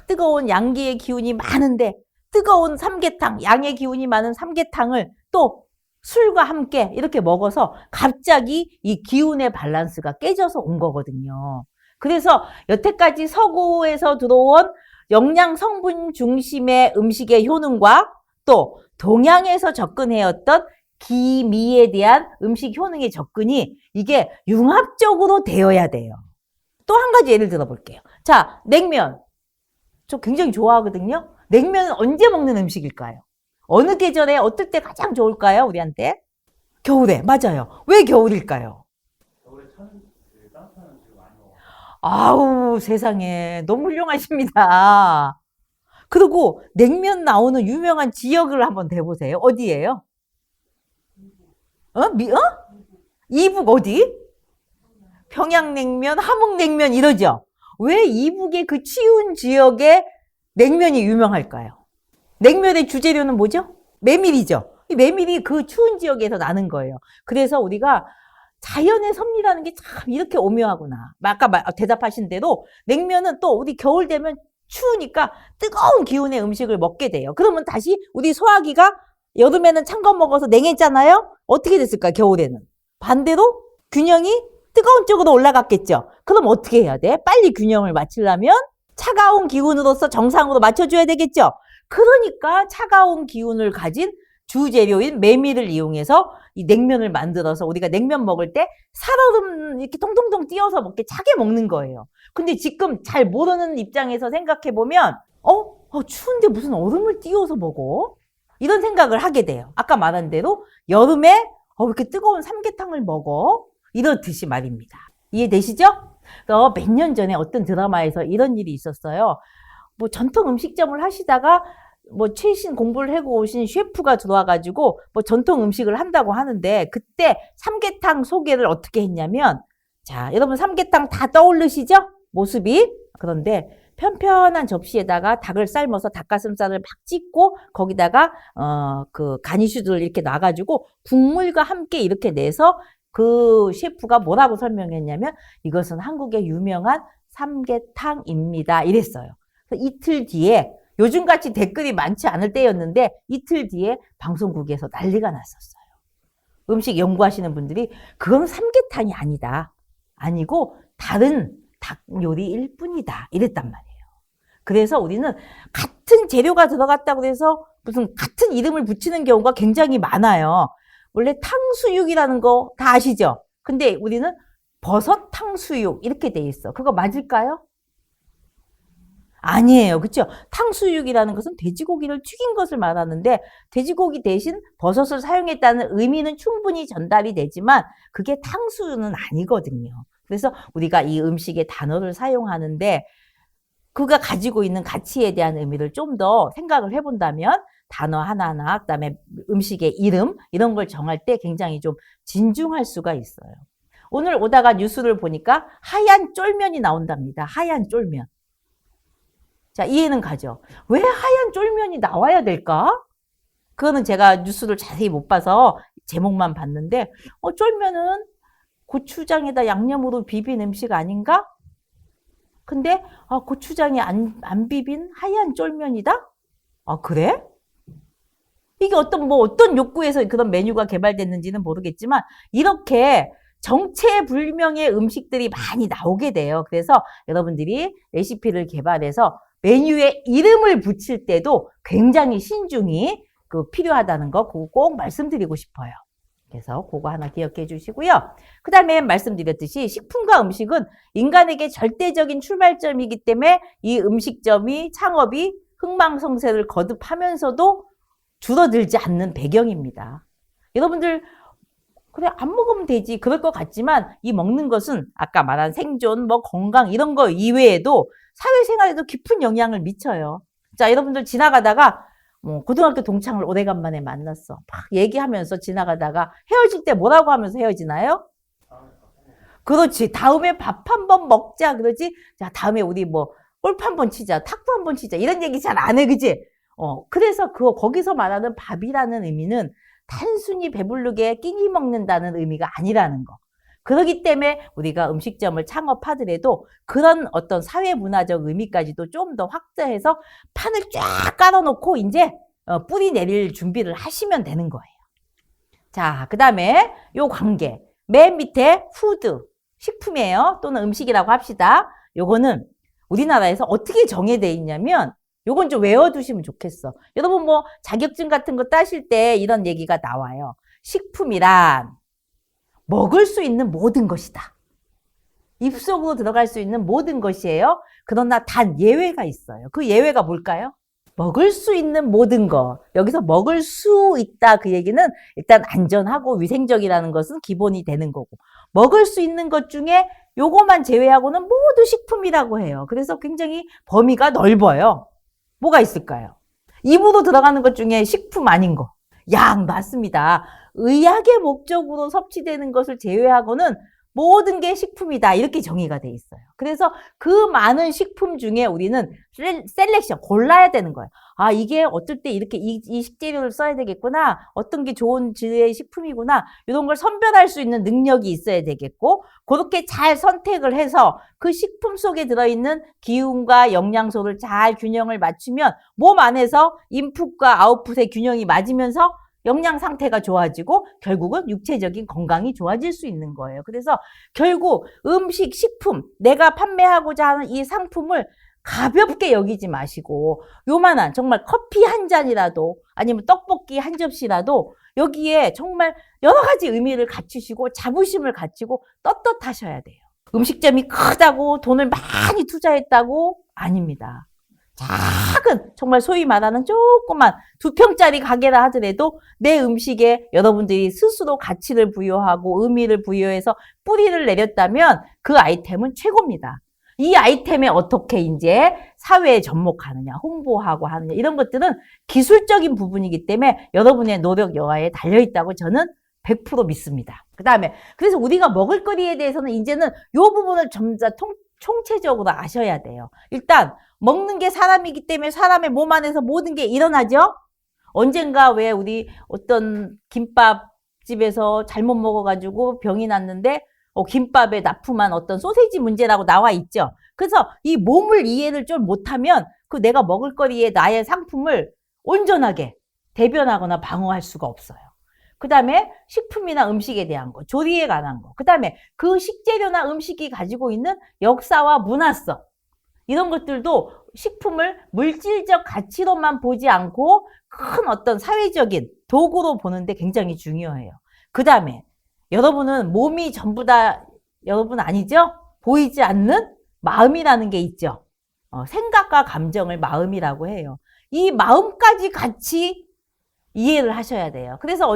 뜨거운 양기의 기운이 많은데 뜨거운 삼계탕, 양의 기운이 많은 삼계탕을 또 술과 함께 이렇게 먹어서 갑자기 이 기운의 밸런스가 깨져서 온 거거든요. 그래서 여태까지 서구에서 들어온 영양 성분 중심의 음식의 효능과 또 동양에서 접근해왔던 기미에 대한 음식 효능의 접근이 이게 융합적으로 되어야 돼요. 또 한 가지 예를 들어볼게요. 자, 냉면. 저 굉장히 좋아하거든요. 냉면은 언제 먹는 음식일까요? 어느 계절에 어떨 때 가장 좋을까요? 우리한테? 겨울에. 맞아요. 왜 겨울일까요? 겨울에 따뜻한 음식을 많이 먹어요. 아우, 세상에. 너무 훌륭하십니다. 그리고 냉면 나오는 유명한 지역을 한번 대보세요. 어디예요? 어? 이북 어디? 평양냉면, 함흥냉면 이러죠. 왜 이북의 그 추운 지역에 냉면이 유명할까요? 냉면의 주재료는 뭐죠? 메밀이죠. 이 메밀이 그 추운 지역에서 나는 거예요. 그래서 우리가 자연의 섭리라는 게 참 이렇게 오묘하구나. 아까 대답하신 대로 냉면은 또 우리 겨울 되면 추우니까 뜨거운 기운의 음식을 먹게 돼요. 그러면 다시 우리 소화기가 여름에는 찬 거 먹어서 냉했잖아요? 어떻게 됐을까, 겨울에는? 반대로 균형이 뜨거운 쪽으로 올라갔겠죠? 그럼 어떻게 해야 돼? 빨리 균형을 맞추려면 차가운 기운으로서 정상으로 맞춰줘야 되겠죠? 그러니까 차가운 기운을 가진 주재료인 메밀을 이용해서 이 냉면을 만들어서 우리가 냉면 먹을 때 살얼음 이렇게 통통통 띄어서 먹게 차게 먹는 거예요. 근데 지금 잘 모르는 입장에서 생각해보면 추운데 무슨 얼음을 띄워서 먹어? 이런 생각을 하게 돼요. 아까 말한 대로 여름에 왜 이렇게 뜨거운 삼계탕을 먹어? 이렇듯이 말입니다. 이해되시죠? 몇 년 전에 어떤 드라마에서 이런 일이 있었어요. 뭐 전통 음식점을 하시다가 뭐 최신 공부를 하고 오신 셰프가 들어와가지고 뭐 전통 음식을 한다고 하는데 그때 삼계탕 소개를 어떻게 했냐면 자, 여러분 삼계탕 다 떠오르시죠? 모습이. 그런데 편편한 접시에다가 닭을 삶아서 닭가슴살을 막 찢고 거기다가 그 가니쉬들을 이렇게 놔가지고 국물과 함께 이렇게 내서 그 셰프가 뭐라고 설명했냐면 이것은 한국의 유명한 삼계탕입니다. 이랬어요. 이틀 뒤에 요즘같이 댓글이 많지 않을 때였는데 이틀 뒤에 방송국에서 난리가 났었어요. 음식 연구하시는 분들이 그건 삼계탕이 아니다. 아니고 다른 닭 요리일 뿐이다. 이랬단 말이에요. 그래서 우리는 같은 재료가 들어갔다고 해서 무슨 같은 이름을 붙이는 경우가 굉장히 많아요. 원래 탕수육이라는 거 다 아시죠? 근데 우리는 버섯 탕수육 이렇게 돼 있어. 그거 맞을까요? 아니에요. 그렇죠? 탕수육이라는 것은 돼지고기를 튀긴 것을 말하는데 돼지고기 대신 버섯을 사용했다는 의미는 충분히 전달이 되지만 그게 탕수육은 아니거든요. 그래서 우리가 이 음식의 단어를 사용하는데 그가 가지고 있는 가치에 대한 의미를 좀 더 생각을 해본다면 단어 하나하나 그다음에 음식의 이름 이런 걸 정할 때 굉장히 좀 진중할 수가 있어요. 오늘 오다가 뉴스를 보니까 하얀 쫄면이 나온답니다. 하얀 쫄면. 자, 이해는 가죠? 왜 하얀 쫄면이 나와야 될까? 그거는 제가 뉴스를 자세히 못 봐서 제목만 봤는데 쫄면은 고추장에다 양념으로 비빈 음식 아닌가? 근데 고추장이 안 비빈 하얀 쫄면이다? 그래? 이게 어떤 욕구에서 그런 메뉴가 개발됐는지는 모르겠지만 이렇게 정체불명의 음식들이 많이 나오게 돼요. 그래서 여러분들이 레시피를 개발해서 메뉴에 이름을 붙일 때도 굉장히 신중이 필요하다는 거 그거 꼭 말씀드리고 싶어요. 그래서 그거 하나 기억해 주시고요. 그 다음에 말씀드렸듯이 식품과 음식은 인간에게 절대적인 출발점이기 때문에 이 음식점이 창업이 흥망성쇠를 거듭하면서도 줄어들지 않는 배경입니다. 여러분들 그래 안 먹으면 되지 그럴 것 같지만 이 먹는 것은 아까 말한 생존 뭐 건강 이런 거 이외에도 사회생활에도 깊은 영향을 미쳐요. 자, 여러분들 지나가다가 고등학교 동창을 오래간만에 만났어. 막 얘기하면서 지나가다가 헤어질 때 뭐라고 하면서 헤어지나요? 그렇지. 다음에 밥 한번 먹자. 그러지? 자, 다음에 우리 뭐 골프 한번 치자. 탁구 한번 치자. 이런 얘기 잘 안 해. 그지? 그래서 거기서 말하는 밥이라는 의미는 단순히 배부르게 끼니 먹는다는 의미가 아니라는 거. 그렇기 때문에 우리가 음식점을 창업하더라도 그런 어떤 사회문화적 의미까지도 좀 더 확대해서 판을 쫙 깔아놓고 이제 뿌리 내릴 준비를 하시면 되는 거예요. 자, 그 다음에 요 관계. 맨 밑에 푸드, 식품이에요. 또는 음식이라고 합시다. 요거는 우리나라에서 어떻게 정해져 있냐면 요건 좀 외워두시면 좋겠어. 여러분 뭐 자격증 같은 거 따실 때 이런 얘기가 나와요. 식품이란 먹을 수 있는 모든 것이다. 입속으로 들어갈 수 있는 모든 것이에요. 그러나 단 예외가 있어요. 그 예외가 뭘까요? 먹을 수 있는 모든 것. 여기서 먹을 수 있다 그 얘기는 일단 안전하고 위생적이라는 것은 기본이 되는 거고, 먹을 수 있는 것 중에 요거만 제외하고는 모두 식품이라고 해요. 그래서 굉장히 범위가 넓어요. 뭐가 있을까요? 입으로 들어가는 것 중에 식품 아닌 거. 약 맞습니다. 의학의 목적으로 섭취되는 것을 제외하고는 모든 게 식품이다. 이렇게 정의가 돼 있어요. 그래서 그 많은 식품 중에 우리는 셀렉션, 골라야 되는 거예요. 아, 이게 어떨 때 이렇게 이 식재료를 써야 되겠구나. 어떤 게 좋은 질의 식품이구나. 이런 걸 선별할 수 있는 능력이 있어야 되겠고, 그렇게 잘 선택을 해서 그 식품 속에 들어있는 기운과 영양소를 잘 균형을 맞추면 몸 안에서 인풋과 아웃풋의 균형이 맞으면서 영양 상태가 좋아지고 결국은 육체적인 건강이 좋아질 수 있는 거예요. 그래서 결국 음식, 식품, 내가 판매하고자 하는 이 상품을 가볍게 여기지 마시고 요만한 정말 커피 한 잔이라도 아니면 떡볶이 한 접시라도 여기에 정말 여러 가지 의미를 갖추시고 자부심을 갖추고 떳떳하셔야 돼요. 음식점이 크다고 돈을 많이 투자했다고? 아닙니다. 작은 정말 소위 말하는 조그만 2평짜리 가게라 하더라도 내 음식에 여러분들이 스스로 가치를 부여하고 의미를 부여해서 뿌리를 내렸다면 그 아이템은 최고입니다. 이 아이템에 어떻게 이제 사회에 접목하느냐, 홍보하고 하느냐 이런 것들은 기술적인 부분이기 때문에 여러분의 노력 여하에 달려있다고 저는 100% 믿습니다. 그 다음에 그래서 우리가 먹을거리에 대해서는 이제는 이 부분을 점자 총체적으로 아셔야 돼요. 일단 먹는 게 사람이기 때문에 사람의 몸 안에서 모든 게 일어나죠. 언젠가 왜 우리 어떤 김밥집에서 잘못 먹어가지고 병이 났는데 김밥에 납품한 어떤 소세지 문제라고 나와 있죠. 그래서 이 몸을 이해를 좀 못하면 그 내가 먹을거리에 나의 상품을 온전하게 대변하거나 방어할 수가 없어요. 그 다음에 식품이나 음식에 대한 거, 조리에 관한 거, 그 다음에 그 식재료나 음식이 가지고 있는 역사와 문화성 이런 것들도 식품을 물질적 가치로만 보지 않고 큰 어떤 사회적인 도구로 보는데 굉장히 중요해요. 그 다음에 여러분은 몸이 전부 다 여러분 아니죠? 보이지 않는 마음이라는 게 있죠. 생각과 감정을 마음이라고 해요. 이 마음까지 같이 이해를 하셔야 돼요. 그래서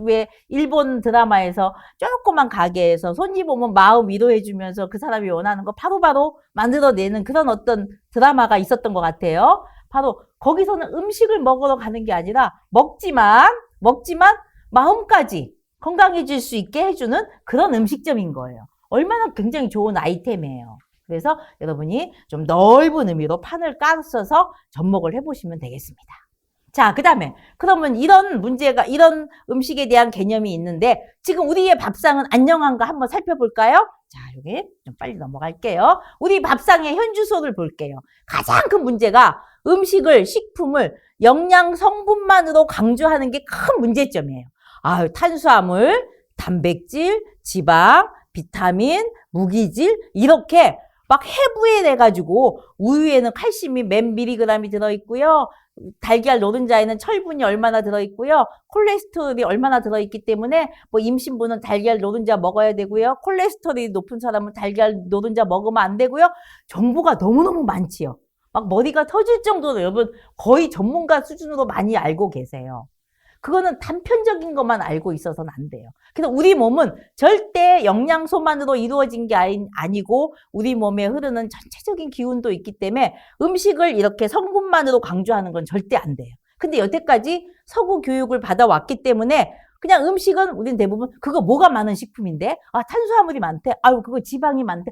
왜 일본 드라마에서 조그만 가게에서 손님 오면 마음 위로해주면서 그 사람이 원하는 거 바로바로 만들어내는 그런 어떤 드라마가 있었던 것 같아요. 바로 거기서는 음식을 먹으러 가는 게 아니라 먹지만 마음까지 건강해질 수 있게 해주는 그런 음식점인 거예요. 얼마나 굉장히 좋은 아이템이에요. 그래서 여러분이 좀 넓은 의미로 판을 깔아서 접목을 해보시면 되겠습니다. 자, 그 다음에 그러면 이런 문제가 이런 음식에 대한 개념이 있는데 지금 우리의 밥상은 안녕한가 한번 살펴볼까요? 자, 여기 좀 빨리 넘어갈게요. 우리 밥상의 현주소를 볼게요. 가장 큰 문제가 음식을, 식품을 영양 성분만으로 강조하는 게 큰 문제점이에요. 탄수화물, 단백질, 지방, 비타민, 무기질 이렇게 막 해부해내가지고 우유에는 칼슘이 몇 미리그램이 들어있고요. 달걀 노른자에는 철분이 얼마나 들어있고요. 콜레스테롤이 얼마나 들어있기 때문에 뭐 임신부는 달걀 노른자 먹어야 되고요. 콜레스테롤이 높은 사람은 달걀 노른자 먹으면 안 되고요. 정보가 너무너무 많지요. 막 머리가 터질 정도로 여러분 거의 전문가 수준으로 많이 알고 계세요. 그거는 단편적인 것만 알고 있어서는 안 돼요. 그래서 우리 몸은 절대 영양소만으로 이루어진 게 아니고 우리 몸에 흐르는 전체적인 기운도 있기 때문에 음식을 이렇게 성분만으로 강조하는 건 절대 안 돼요. 근데 여태까지 서구 교육을 받아왔기 때문에 그냥 음식은 우리는 대부분 그거 뭐가 많은 식품인데 탄수화물이 많대. 그거 지방이 많대.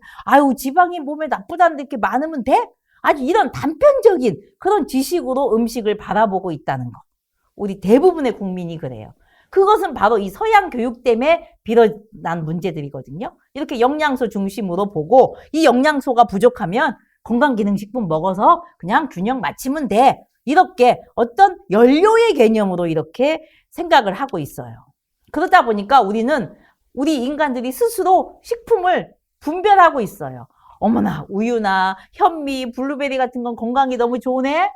지방이 몸에 나쁘다는데 이렇게 많으면 돼? 아주 이런 단편적인 그런 지식으로 음식을 바라보고 있다는 거. 우리 대부분의 국민이 그래요. 그것은 바로 이 서양 교육 때문에 비롯난 문제들이거든요. 이렇게 영양소 중심으로 보고 이 영양소가 부족하면 건강기능식품 먹어서 그냥 균형 맞추면 돼. 이렇게 어떤 연료의 개념으로 이렇게 생각을 하고 있어요. 그러다 보니까 우리 인간들이 스스로 식품을 분별하고 있어요. 어머나 우유나 현미, 블루베리 같은 건 건강이 너무 좋으네.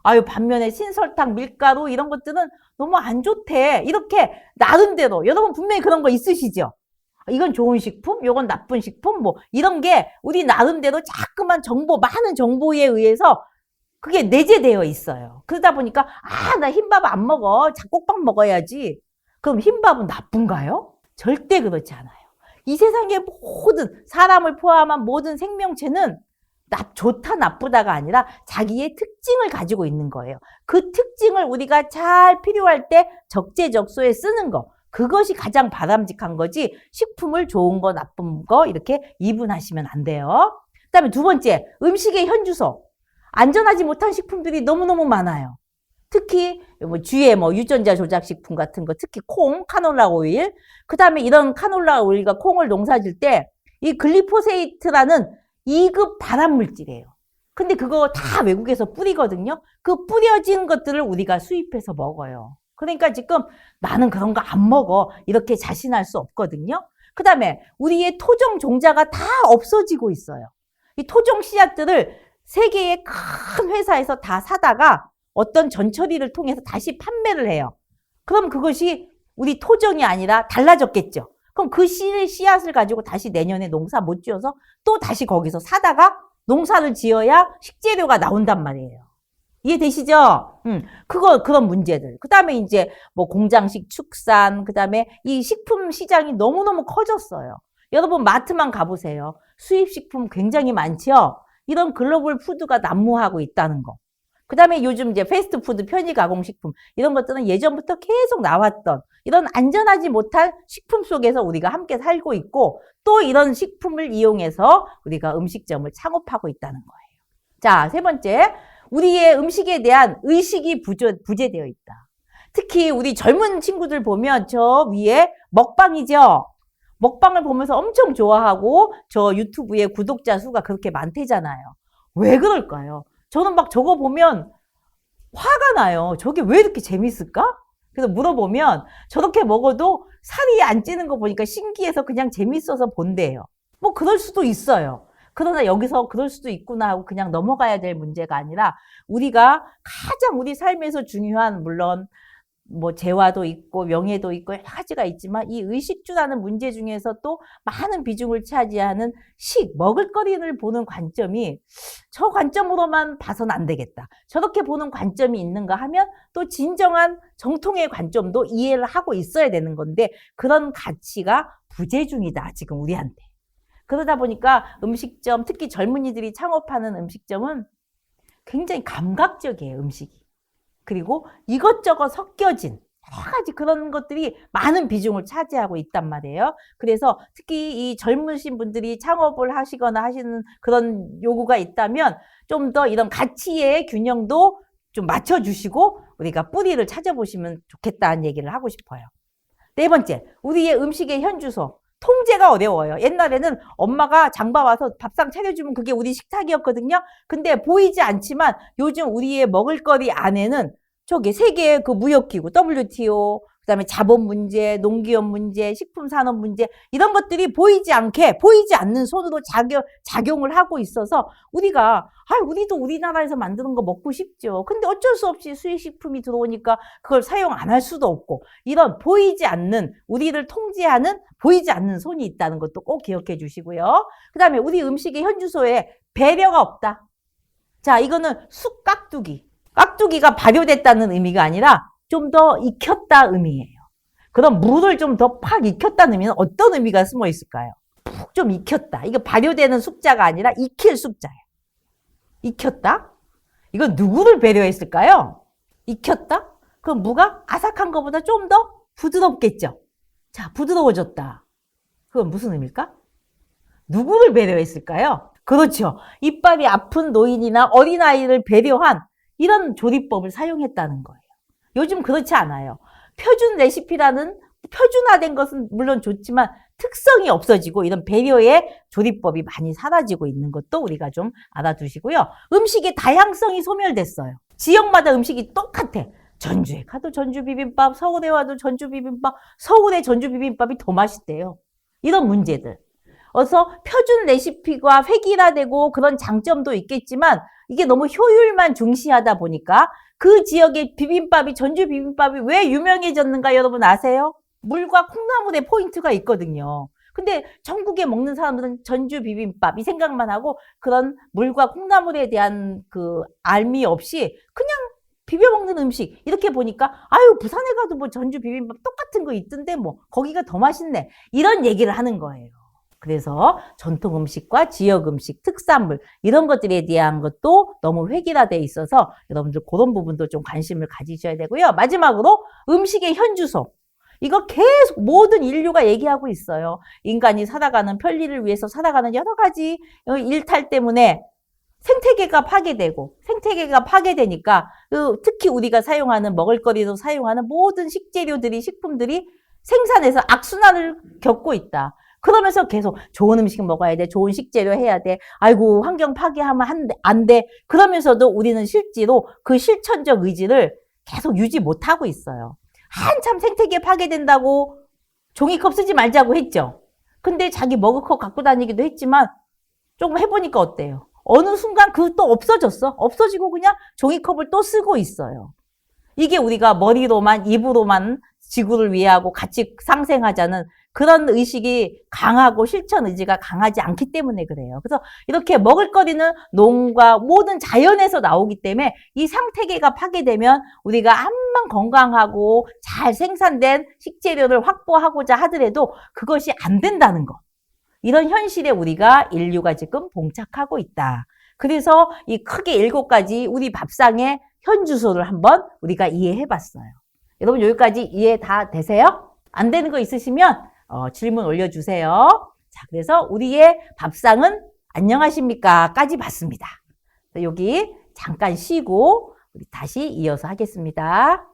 아유, 반면에 신설탕, 밀가루 이런 것들은 너무 안 좋대. 이렇게 나름대로 여러분 분명히 그런 거 있으시죠? 이건 좋은 식품, 이건 나쁜 식품, 뭐 이런 게 우리 나름대로 자꾸만 정보, 많은 정보에 의해서 그게 내재되어 있어요. 그러다 보니까 나 흰밥 안 먹어. 잡곡밥 먹어야지. 그럼 흰밥은 나쁜가요? 절대 그렇지 않아요. 이 세상의 모든 사람을 포함한 모든 생명체는 좋다 나쁘다가 아니라 자기의 특징을 가지고 있는 거예요. 그 특징을 우리가 잘 필요할 때 적재적소에 쓰는 거. 그것이 가장 바람직한 거지 식품을 좋은 거 나쁜 거 이렇게 이분하시면 안 돼요. 그다음에 두 번째, 음식의 현주소. 안전하지 못한 식품들이 너무너무 많아요. 특히 주위에 유전자 조작 식품 같은 거, 특히 콩, 카놀라 오일, 그다음에 이런 카놀라 오일과 콩을 농사질 때 이 글리포세이트라는 2급 발암 물질이에요. 근데 그거 다 외국에서 뿌리거든요. 그 뿌려진 것들을 우리가 수입해서 먹어요. 그러니까 지금 나는 그런 거 안 먹어. 이렇게 자신할 수 없거든요. 그다음에 우리의 토종 종자가 다 없어지고 있어요. 이 토종 씨앗들을 세계의 큰 회사에서 다 사다가 어떤 전처리를 통해서 다시 판매를 해요. 그럼 그것이 우리 토종이 아니라 달라졌겠죠. 그럼 그 씨앗을 가지고 다시 내년에 농사 못 지어서 또 다시 거기서 사다가 농사를 지어야 식재료가 나온단 말이에요. 이해되시죠? 그런 문제들. 그 다음에 이제 공장식 축산, 그 다음에 이 식품 시장이 너무너무 커졌어요. 여러분 마트만 가보세요. 수입식품 굉장히 많죠? 이런 글로벌 푸드가 난무하고 있다는 거. 그 다음에 요즘 이제 패스트푸드, 편의 가공식품, 이런 것들은 예전부터 계속 나왔던 이런 안전하지 못한 식품 속에서 우리가 함께 살고 있고 또 이런 식품을 이용해서 우리가 음식점을 창업하고 있다는 거예요. 자, 세 번째. 우리의 음식에 대한 의식이 부재되어 있다. 특히 우리 젊은 친구들 보면 저 위에 먹방이죠. 먹방을 보면서 엄청 좋아하고 저 유튜브에 구독자 수가 그렇게 많대잖아요. 왜 그럴까요? 저는 막 저거 보면 화가 나요. 저게 왜 이렇게 재밌을까? 그래서 물어보면 저렇게 먹어도 살이 안 찌는 거 보니까 신기해서 그냥 재밌어서 본대요. 그럴 수도 있어요. 그러나 여기서 그럴 수도 있구나 하고 그냥 넘어가야 될 문제가 아니라 우리가 가장 우리 삶에서 중요한 물론 재화도 있고 명예도 있고 여러 가지가 있지만 이 의식주라는 문제 중에서 또 많은 비중을 차지하는 먹을거리를 보는 관점이 저 관점으로만 봐서는 안 되겠다. 저렇게 보는 관점이 있는가 하면 또 진정한 정통의 관점도 이해를 하고 있어야 되는 건데 그런 가치가 부재 중이다. 지금 우리한테. 그러다 보니까 음식점, 특히 젊은이들이 창업하는 음식점은 굉장히 감각적이에요, 음식이. 그리고 이것저것 섞여진 여러 가지 그런 것들이 많은 비중을 차지하고 있단 말이에요. 그래서 특히 이 젊으신 분들이 창업을 하시거나 하시는 그런 요구가 있다면 좀 더 이런 가치의 균형도 좀 맞춰주시고 우리가 뿌리를 찾아보시면 좋겠다는 얘기를 하고 싶어요. 네 번째, 우리의 음식의 현주소. 통제가 어려워요. 옛날에는 엄마가 장봐 와서 밥상 차려주면 그게 우리 식탁이었거든요. 근데 보이지 않지만 요즘 우리의 먹을거리 안에는 저기 세계의 그 무역기구, WTO, 그다음에 자본 문제, 농기업 문제, 식품산업 문제 이런 것들이 보이지 않는 손으로 작용을 하고 있어서 우리가 우리도 우리나라에서 만드는 거 먹고 싶죠. 근데 어쩔 수 없이 수입식품이 들어오니까 그걸 사용 안 할 수도 없고 이런 보이지 않는 우리를 통제하는 보이지 않는 손이 있다는 것도 꼭 기억해 주시고요. 그다음에 우리 음식의 현주소에 배려가 없다. 자, 이거는 쑥깍두기. 깍두기가 발효됐다는 의미가 아니라 좀 더 익혔다 의미예요. 그럼 물을 좀 더 팍 익혔다는 의미는 어떤 의미가 숨어 있을까요? 푹 좀 익혔다. 이거 발효되는 쑥자가 아니라 익힐 쑥자예요. 익혔다? 이건 누구를 배려했을까요? 익혔다? 그럼 무가 아삭한 것보다 좀 더 부드럽겠죠. 자, 부드러워졌다. 그건 무슨 의미일까? 누구를 배려했을까요? 그렇죠. 이빨이 아픈 노인이나 어린아이를 배려한 이런 조리법을 사용했다는 거예요. 요즘 그렇지 않아요. 표준 레시피라는 표준화된 것은 물론 좋지만 특성이 없어지고 이런 배려의 조리법이 많이 사라지고 있는 것도 우리가 좀 알아두시고요. 음식의 다양성이 소멸됐어요. 지역마다 음식이 똑같아. 전주에 가도 전주 비빔밥, 서울에 와도 전주 비빔밥, 서울의 전주 비빔밥이 더 맛있대요. 이런 문제들. 그래서 표준 레시피가 획일화되고 그런 장점도 있겠지만 이게 너무 효율만 중시하다 보니까 그 지역의 비빔밥이, 전주 비빔밥이 왜 유명해졌는가 여러분 아세요? 물과 콩나물의 포인트가 있거든요. 근데 전국에 먹는 사람들은 전주 비빔밥 이 생각만 하고 그런 물과 콩나물에 대한 그 알미 없이 그냥 비벼 먹는 음식 이렇게 보니까 아유 부산에 가도 뭐 전주 비빔밥 똑같은 거 있던데 뭐 거기가 더 맛있네 이런 얘기를 하는 거예요. 그래서 전통 음식과 지역 음식, 특산물 이런 것들에 대한 것도 너무 획일화돼 있어서 여러분들 그런 부분도 좀 관심을 가지셔야 되고요. 마지막으로 음식의 현주소. 이거 계속 모든 인류가 얘기하고 있어요. 인간이 살아가는 편리를 위해서 살아가는 여러 가지 일탈 때문에 생태계가 파괴되니까 특히 우리가 사용하는 먹을거리로 사용하는 모든 식재료들이 식품들이 생산해서 악순환을 겪고 있다. 그러면서 계속 좋은 음식 먹어야 돼. 좋은 식재료 해야 돼. 아이고 환경 파괴하면 안 돼. 그러면서도 우리는 실제로 그 실천적 의지를 계속 유지 못하고 있어요. 한참 생태계 파괴된다고 종이컵 쓰지 말자고 했죠. 근데 자기 머그컵 갖고 다니기도 했지만 조금 해보니까 어때요? 어느 순간 그것도 없어졌어. 없어지고 그냥 종이컵을 또 쓰고 있어요. 이게 우리가 머리로만 입으로만 지구를 위하고 같이 상생하자는 그런 의식이 강하고 실천 의지가 강하지 않기 때문에 그래요. 그래서 이렇게 먹을거리는 농과 모든 자연에서 나오기 때문에 이 생태계가 파괴되면 우리가 암만 건강하고 잘 생산된 식재료를 확보하고자 하더라도 그것이 안 된다는 거. 이런 현실에 우리가 인류가 지금 봉착하고 있다. 그래서 이 크게 7가지 우리 밥상의 현주소를 한번 우리가 이해해 봤어요. 여러분 여기까지 이해 다 되세요? 안 되는 거 있으시면 질문 올려주세요. 자, 그래서 우리의 밥상은 안녕하십니까? 까지 봤습니다. 여기 잠깐 쉬고 우리 다시 이어서 하겠습니다.